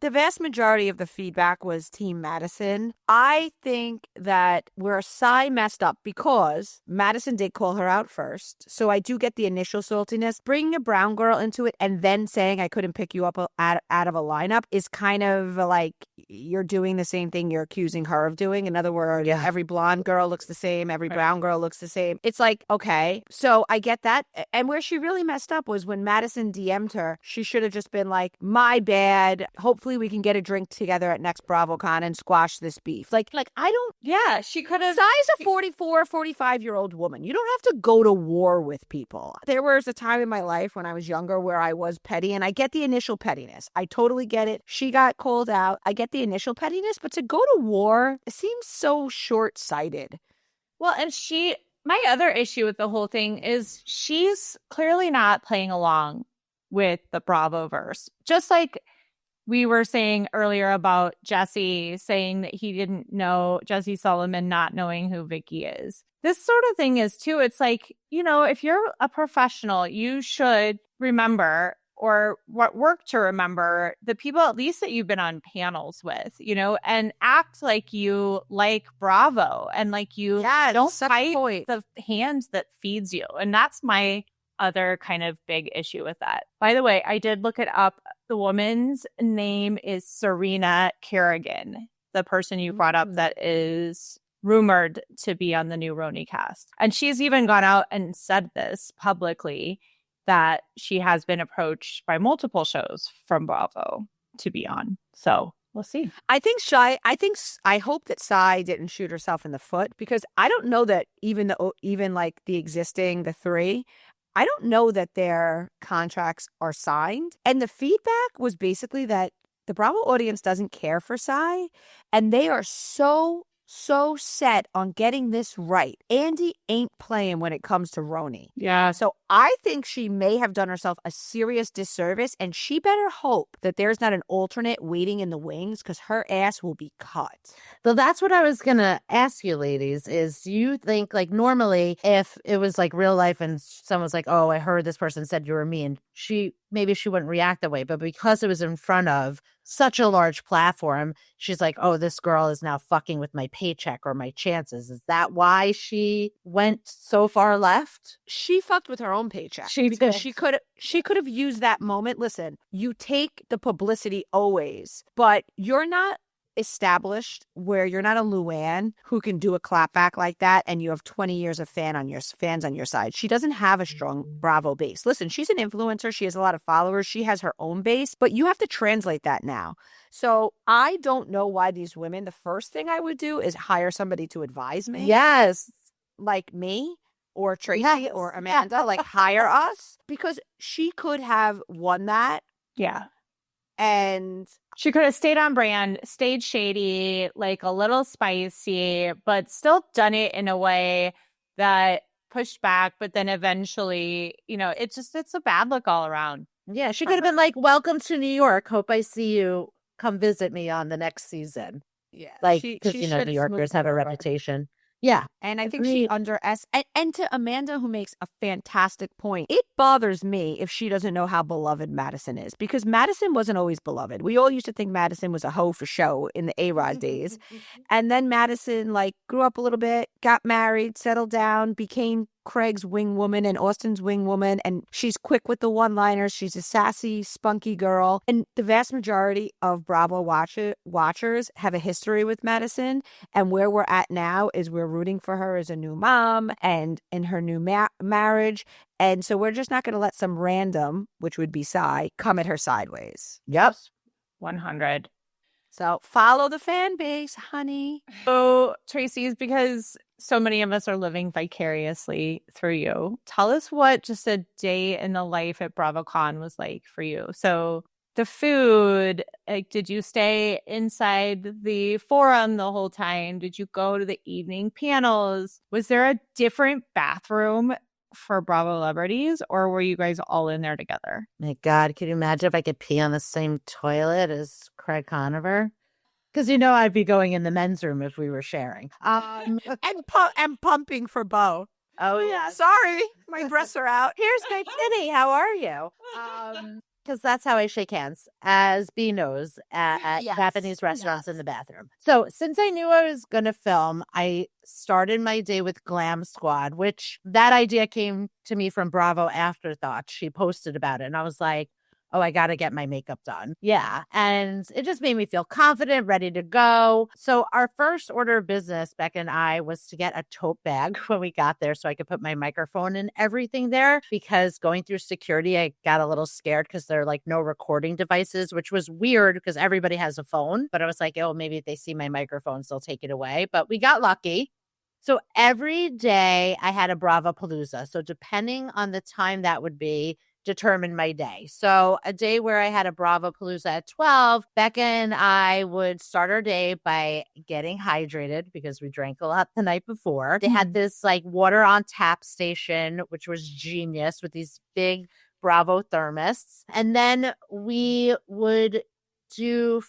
The vast majority of the feedback was Team Madison. I think that where Cy messed up because Madison did call her out first. So I do get the initial saltiness. Bringing a brown girl into it and then saying I couldn't pick you up out of a lineup is kind of like you're doing the same thing you're accusing her of doing. In other words, every blonde girl looks the same. Every brown girl looks the same. It's like, okay, so I get that. And where she really messed up was when Madison DM'd her. She should have just been like, my bad. Hopefully we can get a drink together at next BravoCon and squash this beef. Like I don't. Yeah, she could have. Cy's a 44, 45-year-old woman. You don't have to go to war with people. There was a time in my life when I was younger where I was petty, and I get the initial pettiness. I totally get it. She got called out. I get the initial pettiness, but to go to war, it seems so short-sighted. Well, and my other issue with the whole thing is she's clearly not playing along with the Bravoverse. Just like we were saying earlier about Jesse saying that he didn't know, Jesse Solomon not knowing who Vicki is. This sort of thing is too, it's like, if you're a professional, you should remember or work to remember the people at least that you've been on panels with, and act like you like Bravo and like you don't fight the hand that feeds you. And that's my other kind of big issue with that. By the way, I did look it up. The woman's name is Serena Kerrigan, the person you brought up that is rumored to be on the new RHONY cast. And she's even gone out and said this publicly, that she has been approached by multiple shows from Bravo to be on. So we'll see. I hope that Sai didn't shoot herself in the foot, because I don't know that even like the three, I don't know that their contracts are signed. And the feedback was basically that the Bravo audience doesn't care for Sai, and they are so set on getting this right. Andy ain't playing when it comes to RHONY. Yeah. So I think she may have done herself a serious disservice, and she better hope that there's not an alternate waiting in the wings, because her ass will be cut. So that's what I was going to ask you, ladies, is do you think, like, normally if it was like real life and someone's like, oh, I heard this person said you were mean, maybe she wouldn't react that way. But because it was in front of such a large platform, she's like, oh, this girl is now fucking with my paycheck or my chances. Is that why she went so far left? She fucked with her own paycheck. She could have used that moment. Listen, you take the publicity always, but you're not established where you're not a Luann who can do a clapback like that, and you have 20 years of fans on your side. She doesn't have a strong Bravo base. Listen, she's an influencer. She has a lot of followers. She has her own base, but you have to translate that now. So I don't know why these women, the first thing I would do is hire somebody to advise me. Yes. Like me or Tracy or Amanda, like hire us, because she could have won that. Yeah. And she could have stayed on brand, stayed shady, like a little spicy, but still done it in a way that pushed back. But then eventually, it's a bad look all around. Yeah, she could have been like, welcome to New York. Hope I see you. Come visit me on the next season. Yeah. Like, because, New Yorkers have a reputation. Yeah. And I think she and to Amanda, who makes a fantastic point, it bothers me if she doesn't know how beloved Madison is, because Madison wasn't always beloved. We all used to think Madison was a hoe for show in the A-Rod days. And then Madison grew up a little bit, got married, settled down, became Craig's wing woman and Austin's wing woman, and she's quick with the one-liners. She's a sassy, spunky girl. And the vast majority of Bravo watchers have a history with Madison, and where we're at now is we're rooting for her as a new mom and in her new marriage. And so we're just not going to let some random, which would be Sai, come at her sideways. Yep. 100. So follow the fan base, honey. So, Tracy, because so many of us are living vicariously through you, tell us what just a day in the life at Bravocon was like for you. So the food, did you stay inside the forum the whole time? Did you go to the evening panels? Was there a different bathroom for Bravolebrities, or were you guys all in there together? My God, could you imagine if I could pee on the same toilet as Craig Conover? Because I'd be going in the men's room if we were sharing. And pumping for Bo. Oh yeah, sorry, my breasts are out. Here's my titty. How are you? Because that's how I shake hands, as B knows, at Japanese restaurants in the bathroom. So since I knew I was going to film, I started my day with Glam Squad, which that idea came to me from Bravo Afterthought. She posted about it, and I was like, oh, I got to get my makeup done. Yeah. And it just made me feel confident, ready to go. So our first order of business, Becca and I, was to get a tote bag when we got there so I could put my microphone and everything there, because going through security, I got a little scared because there are no recording devices, which was weird because everybody has a phone. But I was like, oh, maybe if they see my microphones, they'll take it away. But we got lucky. So every day I had a Bravopalooza. So depending on the time that would be, determined my day. So a day where I had a Bravopalooza at 12, Becca and I would start our day by getting hydrated because we drank a lot the night before. They had this water on tap station, which was genius, with these big Bravo thermos. And then we would go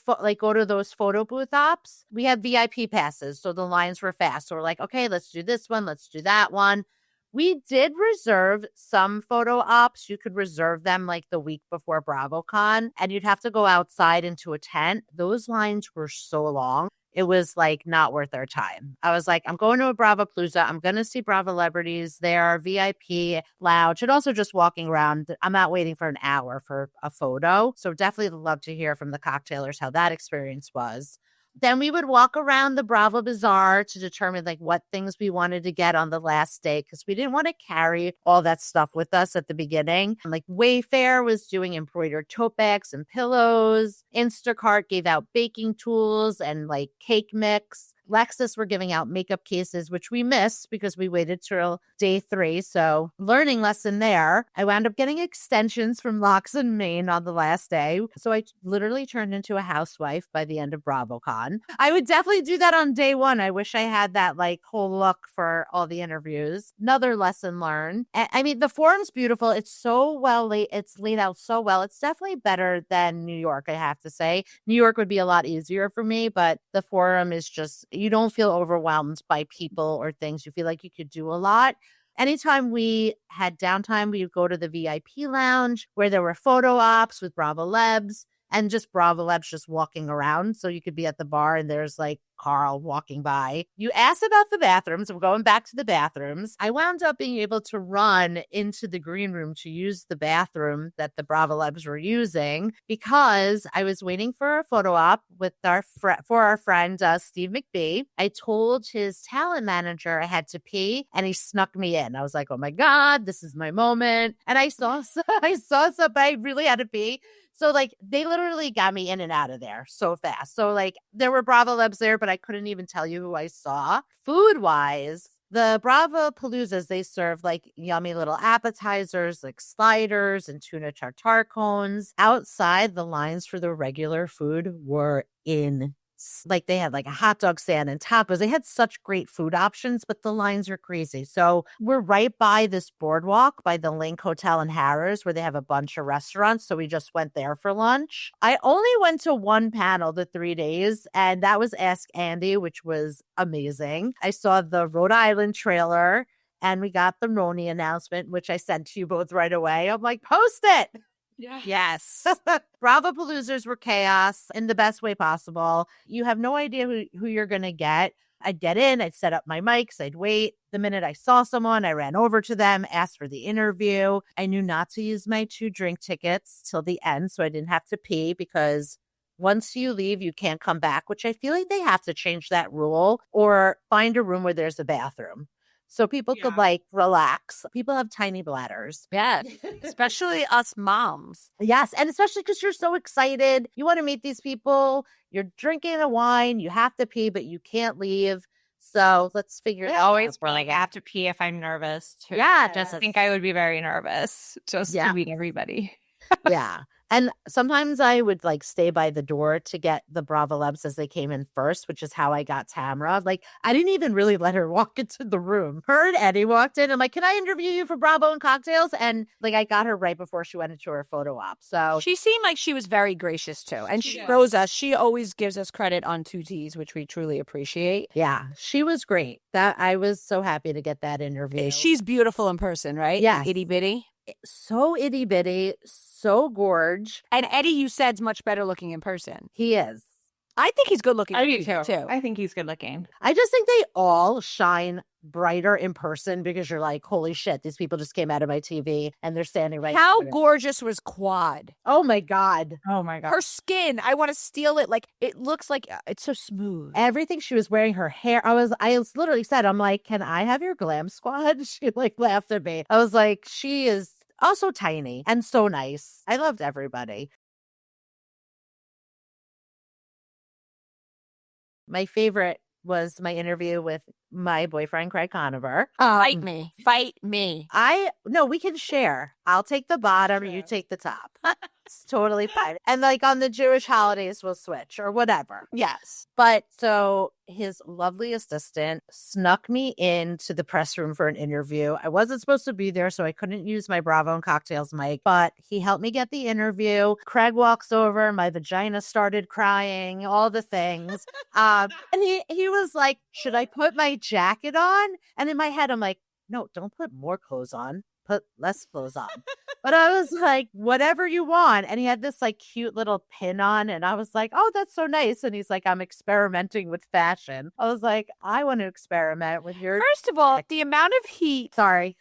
to those photo booth ops. We had VIP passes, so the lines were fast. So we're like, okay, let's do this one. Let's do that one. We did reserve some photo ops. You could reserve them the week before Bravocon, and you'd have to go outside into a tent. Those lines were so long. It was not worth our time. I was like, I'm going to a Bravopalooza. I'm going to see Bravolebrities there, VIP lounge, and also just walking around. I'm not waiting for an hour for a photo. So definitely love to hear from the cocktailers how that experience was. Then we would walk around the Bravo Bazaar to determine like what things we wanted to get on the last day because we didn't want to carry all that stuff with us at the beginning. Like Wayfair was doing embroidered tote bags and pillows. Instacart gave out baking tools and like cake mix. Lexus were giving out makeup cases, which we missed because we waited till day 3. So learning lesson there. I wound up getting extensions from Locks and Maine on the last day. So I literally turned into a housewife by the end of Bravocon. I would definitely do that on day 1. I wish I had that like whole look for all the interviews. Another lesson learned. I mean, the forum's beautiful. It's so well laid. It's laid out so well. It's definitely better than New York, I have to say. New York would be a lot easier for me, but the forum is just, you don't feel overwhelmed by people or things. You feel like you could do a lot. Anytime we had downtime, we would go to the VIP lounge where there were photo ops with Bravolebs and just Bravolebs just walking around. So you could be at the bar and there's like Carl walking by. You asked about the bathrooms. We're going back to the bathrooms. I wound up being able to run into the green room to use the bathroom that the Bravolebs were using because I was waiting for a photo op with for our friend Steve McBee. I told his talent manager I had to pee and he snuck me in. I was like, oh my God, this is my moment. And I saw something, I really had to pee. So, like, they literally got me in and out of there so fast. So, like, there were Bravolebs there, but I couldn't even tell you who I saw. Food-wise, the Bravopaloozas, they serve, like, yummy little appetizers, like sliders and tuna tartare cones. Outside, the lines for the regular food were like they had like a hot dog stand and tapas. They had such great food options, but the lines are crazy. So we're right by this boardwalk by the Link Hotel in Harrah's where they have a bunch of restaurants. So we just went there for lunch. I only went to one panel the 3 days, and that was Ask Andy, which was amazing. I saw the Rhode Island trailer and we got the RHONY announcement, which I sent to you both right away. I'm like, post it. Yeah. Yes. Bravopaloozers were chaos in the best way possible. You have no idea who you're going to get. I'd get in, I'd set up my mics, I'd wait. The minute I saw someone, I ran over to them, asked for the interview. I knew not to use my 2 drink tickets till the end, so I didn't have to pee because once you leave, you can't come back, which I feel like they have to change that rule or find a room where there's a bathroom. So people could like relax. People have tiny bladders. Yeah, especially us moms. Yes. And especially because you're so excited. You want to meet these people. You're drinking a wine. You have to pee, but you can't leave. So let's figure it out. Always feel like I have to pee if I'm nervous too. Yeah. I think I would be very nervous just to meet everybody. Yeah. And sometimes I would like stay by the door to get the Bravolebs as they came in first, which is how I got Tamra. Like, I didn't even really let her walk into the room. Her and Eddie walked in. I'm like, can I interview you for Bravo and Cocktails? And like, I got her right before she went into her photo op. So she seemed like she was very gracious too. And she knows us. She always gives us credit on 2 T's, which we truly appreciate. Yeah, she was great. I was so happy to get that interview. She's beautiful in person, right? Yeah. Itty bitty. So itty bitty, so gorge. And Eddie, you said's much better looking in person. He is. I think he's good looking. I do too. I think he's good looking. I just think they all shine brighter in person because you're like, holy shit, these people just came out of my TV and they're standing right. How gorgeous was Quad? Oh my God. Oh my God. Her skin, I want to steal it. Like, it looks like it's so smooth. Everything she was wearing, her hair. I literally said, I'm like, can I have your glam squad? She like laughed at me. I was like, she is also tiny and so nice. I loved everybody. My favorite was my interview with my boyfriend, Craig Conover. Fight me. Fight me. No, we can share. I'll take the bottom, you take the top. It's totally fine. And like on the Jewish holidays, we'll switch or whatever. Yes. But so his lovely assistant snuck me into the press room for an interview. I wasn't supposed to be there, so I couldn't use my Bravo and Cocktails mic, but he helped me get the interview. Craig walks over, my vagina started crying, all the things. And he was like, should I put my jacket on? And in my head, I'm like, no, don't put more clothes on. Put less clothes on. But I was like, whatever you want. And he had this like cute little pin on. And I was like, oh, that's so nice. And he's like, I'm experimenting with fashion. I was like, I want to experiment with your. First of all, the amount of heat. Sorry.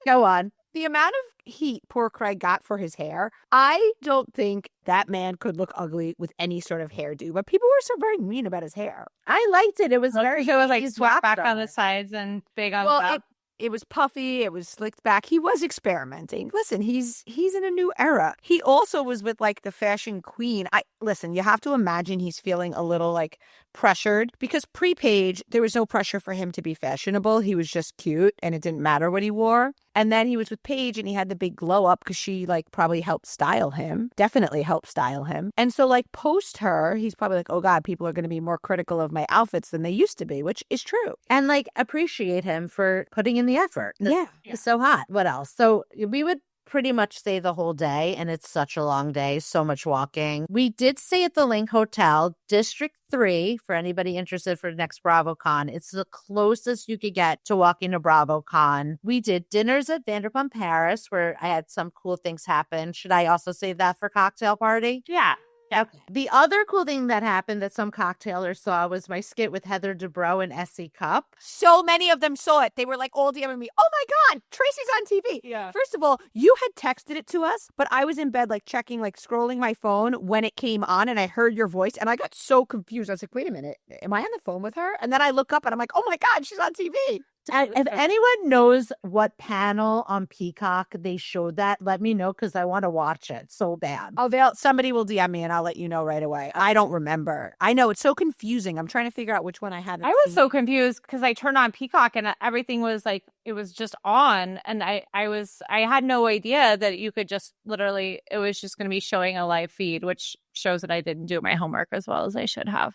Go on. The amount of heat poor Craig got for his hair, I don't think that man could look ugly with any sort of hairdo, but people were so very mean about his hair. I liked it. It was very, It was like he's swept rock back on the star. sides and big on Well, top. it was puffy, it was slicked back. He was experimenting. Listen, he's in a new era. He also was with like the fashion queen. Listen, you have to imagine he's feeling a little like pressured because pre-Page, there was no pressure for him to be fashionable. He was just cute and it didn't matter what he wore. And then he was with Paige and he had the big glow up because she like probably helped style him, definitely helped style him. And so like post her, he's probably like, oh God, people are going to be more critical of my outfits than they used to be, which is true. And like appreciate him for putting in the effort. Yeah. It's so hot. What else? So we would pretty much stay the whole day, and it's such a long day, so much walking. We did stay at the Link Hotel, District 3, for anybody interested for the next Bravocon. It's the closest you could get to walking to Bravocon. We did dinners at Vanderpump Paris, where I had some cool things happen. Should I also save that for cocktail party? Yeah. Okay. The other cool thing that happened that some cocktailers saw was my skit with Heather Dubrow and Essie Cupp. So many of them saw it. They were like all DMing me, oh my God, Tracy's on TV. Yeah. First of all, you had texted it to us, but I was in bed like checking, like scrolling my phone when it came on and I heard your voice and I got so confused. I was like, wait a minute, am I on the phone with her? And then I look up and I'm like, oh my God, she's on TV. If anyone knows what panel on Peacock they showed that, let me know because I want to watch it so bad. Oh, somebody will DM me and I'll let you know right away. I don't remember. I know it's so confusing. I'm trying to figure out which one I had. I was so confused because I turned on Peacock and everything was like, it was just on. And I had no idea that you could just literally, it was just going to be showing a live feed, which shows that I didn't do my homework as well as I should have.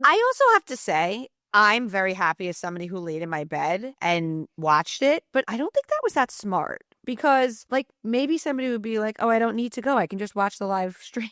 I also have to say, I'm very happy as somebody who laid in my bed and watched it, but I don't think that was that smart because like maybe somebody would be like, oh, I don't need to go. I can just watch the live stream.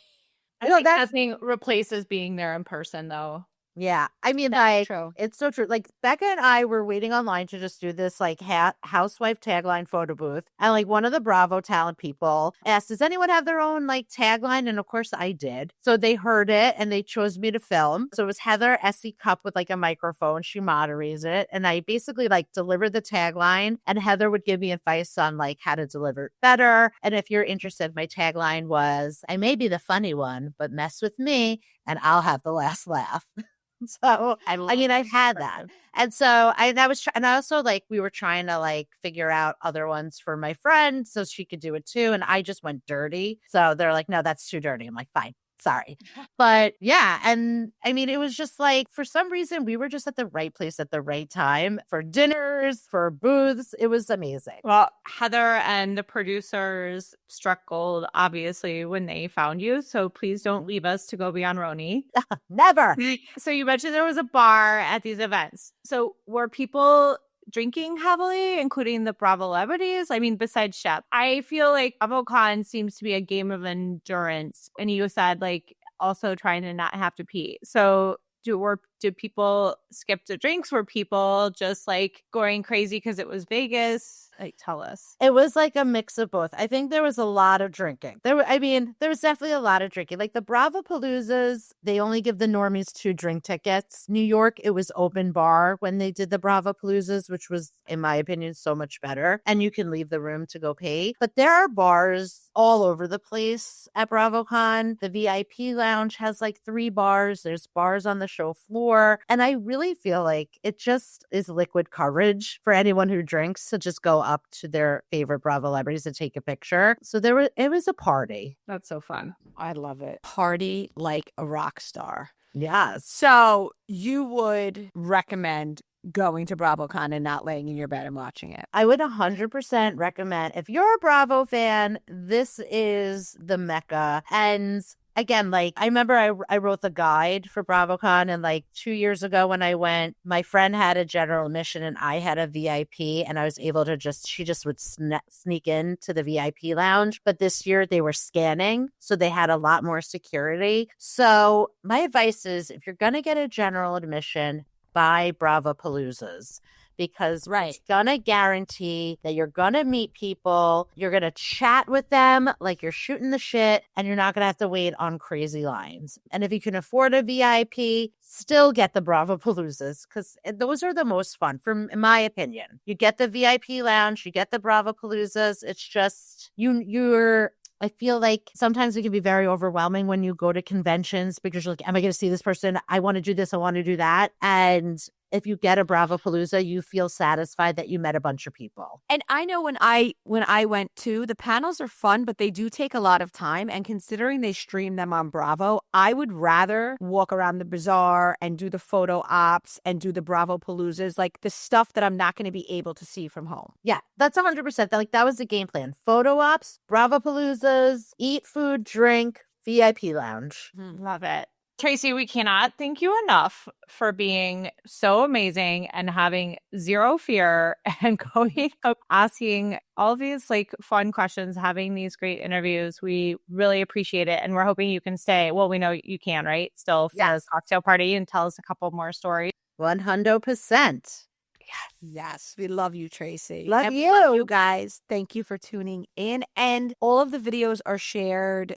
I think nothing replaces being there in person though. Yeah. I mean, That's like, true. it's so true. Like, Becca and I were waiting online to just do this, like, housewife tagline photo booth. And, like, one of the Bravo talent people asked, does anyone have their own, like, tagline? And, of course, I did. So they heard it and they chose me to film. So it was Heather Essie Cupp with, like, a microphone. She moderates it. And I basically, like, delivered the tagline. And Heather would give me advice on, like, how to deliver it better. And if you're interested, my tagline was, I may be the funny one, but mess with me and I'll have the last laugh. So, I mean, I've had that. And so and I also like, we were trying to like figure out other ones for my friend so she could do it too. And I just went dirty. So they're like, no, that's too dirty. I'm like, fine. Sorry. But yeah. And I mean, it was just like, for some reason, we were just at the right place at the right time for dinners, for booths. It was amazing. Well, Heather and the producers struck gold, obviously, when they found you. So please don't leave us to go be on RHONY. Never. So you mentioned there was a bar at these events. So were people drinking heavily, including the Bravolebrities? I mean, besides Shep, I feel like Bravocon seems to be a game of endurance. And you said, like, also trying to not have to pee. So did people skip the drinks? Were people just like going crazy because it was Vegas? Like, tell us. It was like a mix of both. I think there was a lot of drinking. There was definitely a lot of drinking. Like the Bravopaloozas, they only give the normies 2 drink tickets. New York, it was open bar when they did the Bravopaloozas, which was, in my opinion, so much better. And you can leave the room to go pay. But there are bars all over the place at Bravocon. The VIP lounge has like 3 bars. There's bars on the show floor. And I really feel like it just is liquid courage for anyone who drinks to just go up to their favorite Bravolebrities to take a picture. So it was a party. That's so fun. I love it. Party like a rock star. Yes. So you would recommend going to Bravocon and not laying in your bed and watching it? I would 100% recommend, if you're a Bravo fan, this is the Mecca. And again, like, I remember I wrote the guide for Bravocon, and like 2 years ago when I went, my friend had a general admission and I had a VIP, and I was able to she just would sneak into the VIP lounge. But this year they were scanning, so they had a lot more security. So my advice is, if you're going to get a general admission, buy Bravopaloozas, because it's gonna guarantee that you're gonna meet people, you're gonna chat with them like you're shooting the shit, and you're not gonna have to wait on crazy lines. And if you can afford a VIP, still get the Bravopaloozas, because those are the most fun, in my opinion. You get the VIP lounge, you get the Bravopaloozas. It's just I feel like sometimes it can be very overwhelming when you go to conventions because you're like, am I going to see this person? I want to do this. I want to do that. And if you get a Bravopalooza, you feel satisfied that you met a bunch of people. And I know when I went too, the panels are fun, but they do take a lot of time. And considering they stream them on Bravo, I would rather walk around the bazaar and do the photo ops and do the Bravopaloozas, like the stuff that I'm not going to be able to see from home. Yeah, that's 100%. That was the game plan. Photo ops, Bravopaloozas, eat food, drink, VIP lounge. Love it. Tracy, we cannot thank you enough for being so amazing and having zero fear and going up, asking all these like fun questions, having these great interviews. We really appreciate it. And we're hoping you can stay. Well, we know you can, right? Still for the cocktail party and tell us a couple more stories. 100%. Yes, we love you, Tracy. Love We love you guys. Thank you for tuning in. And all of the videos are saved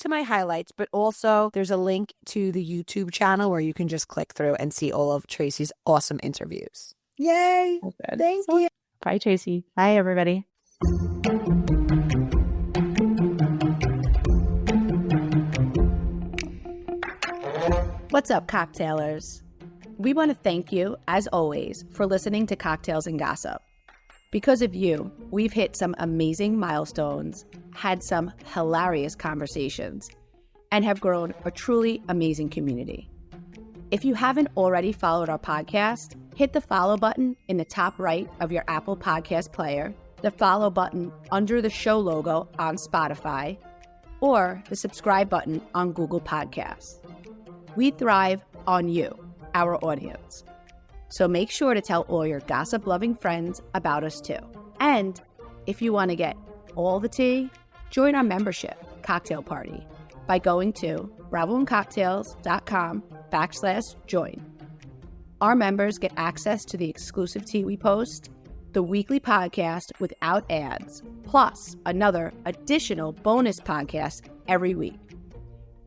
to my highlights, but also there's a link to the YouTube channel where you can just click through and see all of Tracy's awesome interviews. Yay. Thank you. Bye, Tracy. Bye, everybody. What's up, cocktailers? We want to thank you, as always, for listening to Cocktails and Gossip. Because of you, we've hit some amazing milestones, had some hilarious conversations, and have grown a truly amazing community. If you haven't already followed our podcast, hit the follow button in the top right of your Apple Podcast player, the follow button under the show logo on Spotify, or the subscribe button on Google Podcasts. We thrive on you, our audience. So make sure to tell all your gossip-loving friends about us too. And if you want to get all the tea, join our membership cocktail party by going to bravoandcocktails.com/join. Our members get access to the exclusive tea we post, the weekly podcast without ads, plus another additional bonus podcast every week.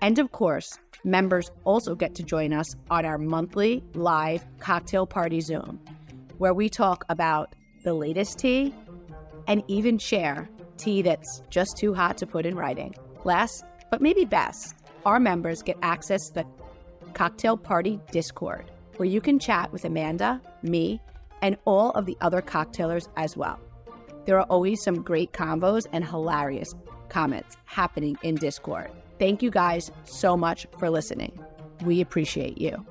And of course, members also get to join us on our monthly live cocktail party Zoom, where we talk about the latest tea and even share tea that's just too hot to put in writing. Last, but maybe best, our members get access to the Cocktail Party Discord, where you can chat with Amanda, me, and all of the other cocktailers as well. There are always some great convos and hilarious comments happening in Discord. Thank you guys so much for listening. We appreciate you.